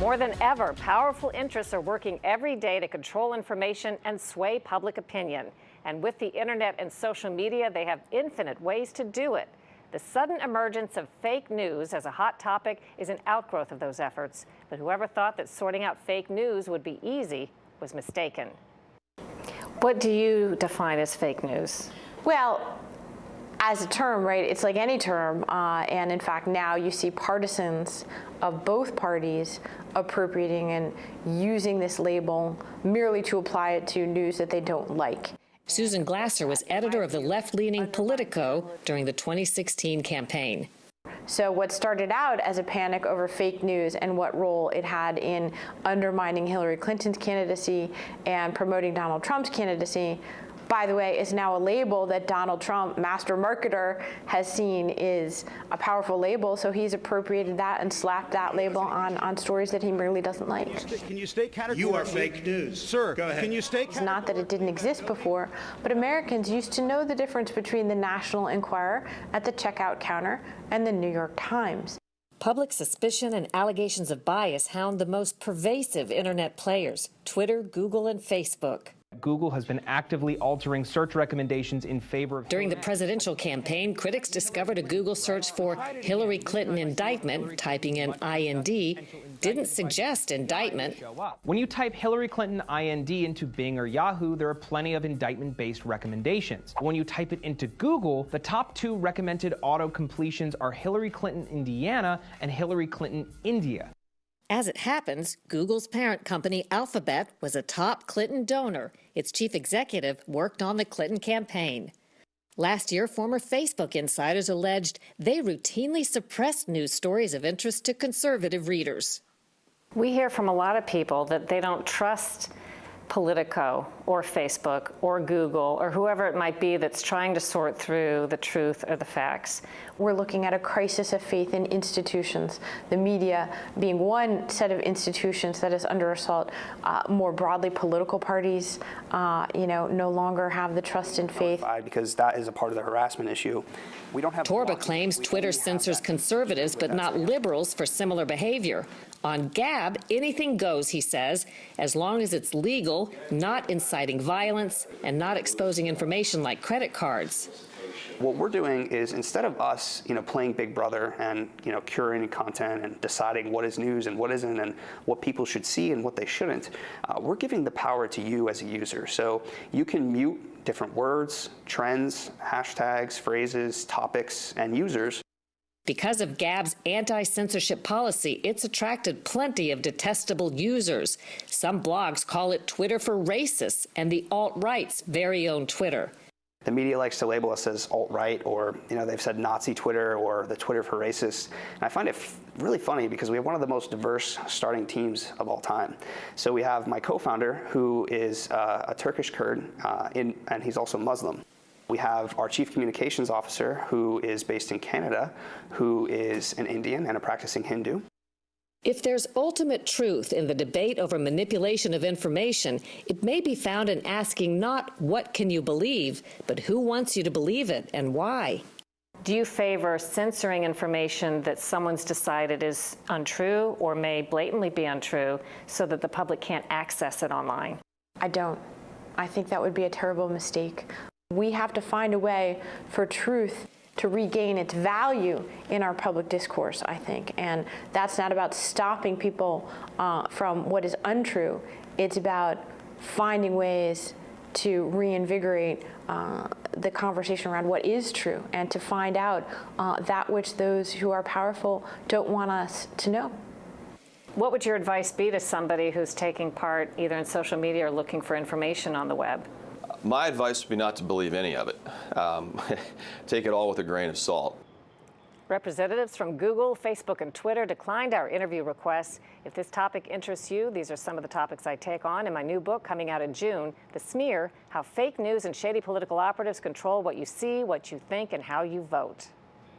More than ever, powerful interests are working every day to control information and sway public opinion. And with the internet and social media, they have infinite ways to do it. The sudden emergence of fake news as a hot topic is an outgrowth of those efforts. But whoever thought that sorting out fake news would be easy was mistaken. What do you define as fake news? Well, as a term, right, it's like any term, and in fact now you see partisans of both parties appropriating and using this label merely to apply it to news that they don't like. Susan Glasser was editor of the left-leaning Politico during the 2016 campaign. So what started out as a panic over fake news and what role it had in undermining Hillary Clinton's candidacy and promoting Donald Trump's candidacy, by the way, is now a label that Donald Trump, master marketer, has seen is a powerful label, so he's appropriated that and slapped that label on stories that he merely doesn't like. Can you state categorically? You are fake news. Sir, go ahead. Can you state? It's not that it didn't exist before, but Americans used to know the difference between the National Enquirer at the checkout counter and the New York Times. Public suspicion and allegations of bias hound the most pervasive internet players, Twitter, Google, and Facebook. Google has been actively altering search recommendations in favor of... During the presidential campaign, critics discovered a Google search for Hillary Clinton indictment, typing in IND, didn't suggest indictment. When you type Hillary Clinton IND into Bing or Yahoo, there are plenty of indictment-based recommendations. When you type it into Google, the top two recommended auto-completions are Hillary Clinton Indiana and Hillary Clinton India. As it happens, Google's parent company Alphabet was a top Clinton donor. Its chief executive worked on the Clinton campaign. Last year, former Facebook insiders alleged they routinely suppressed news stories of interest to conservative readers. We hear from a lot of people that they don't trust Politico or Facebook or Google or whoever it might be that's trying to sort through the truth or the facts. We're looking at a crisis of faith in institutions, the media being one set of institutions that is under assault. More broadly, political parties, no longer have the trust and faith. Because that is a part of the harassment issue. We don't have. Torba claims Twitter censors conservatives but not liberals for similar behavior. On Gab, anything goes, he says, as long as it's legal, not inciting violence, and not exposing information like credit cards. What we're doing is, instead of us, playing Big Brother and, curating content and deciding what is news and what isn't and what people should see and what they shouldn't, we're giving the power to you as a user. So you can mute different words, trends, hashtags, phrases, topics, and users. Because of Gab's anti-censorship policy, it's attracted plenty of detestable users. Some blogs call it Twitter for racists and the alt-right's very own Twitter. The media likes to label us as alt-right, or they've said Nazi Twitter or the Twitter for racists. And I find it really funny because we have one of the most diverse starting teams of all time. So we have my co-founder, who is a Turkish Kurd, and he's also Muslim. We have our chief communications officer, who is based in Canada, who is an Indian and a practicing Hindu. If there's ultimate truth in the debate over manipulation of information, it may be found in asking not what can you believe, but who wants you to believe it and why. Do you favor censoring information that someone's decided is untrue or may blatantly be untrue so that the public can't access it online? I don't. I think that would be a terrible mistake. We have to find a way for truth to regain its value in our public discourse, I think. And that's not about stopping people from what is untrue. It's about finding ways to reinvigorate the conversation around what is true and to find out that which those who are powerful don't want us to know. What would your advice be to somebody who's taking part either in social media or looking for information on the web? My advice would be not to believe any of it. Take it all with a grain of salt. Representatives from Google, Facebook, and Twitter declined our interview requests. If this topic interests you, these are some of the topics I take on in my new book coming out in June, The Smear: How Fake News and Shady Political Operatives Control What You See, What You Think, and How You Vote.